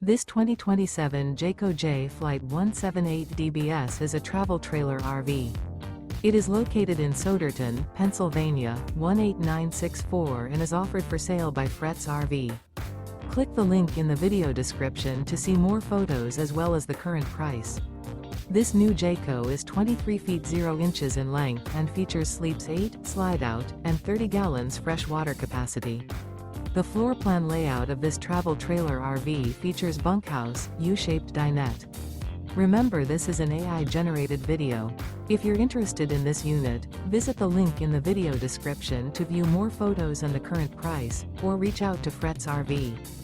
This 2027 Jayco J Flight 178 DBS is a travel trailer RV. It is located in Souderton, Pennsylvania, 18964 and is offered for sale by Fretz RV. Click the link in the video description to see more photos as well as the current price. This new Jayco is 23 feet 0 inches in length and features sleeps 8, slide out, and 30 gallons fresh water capacity. The floor plan layout of this travel trailer RV features bunkhouse, U-shaped dinette. Remember, this is an AI-generated video. If you're interested in this unit, visit the link in the video description to view more photos and the current price, or reach out to Fretz RV.